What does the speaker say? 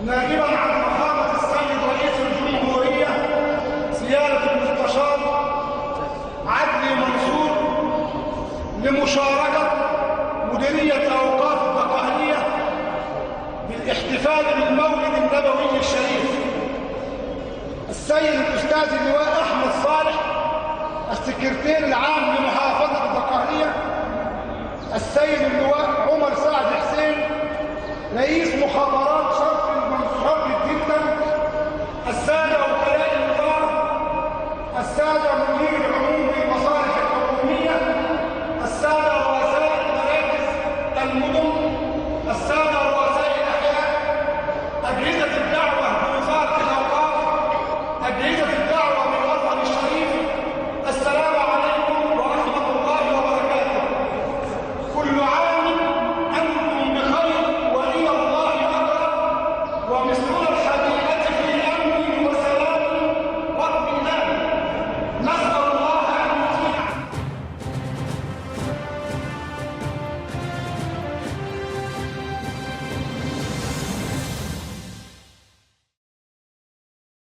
نائبا عن فخامة السيد رئيس الجمهورية سيادة المستشار عدلي منصور لمشاركة مديرية أوقاف الدقهلية بالاحتفال بالمولد النبوي الشريف السيد الأستاذ اللواء أحمد صالح السكرتير العام لمحافظة الدقهلية، السيد اللواء عمر سعد حسين رئيس مخابرات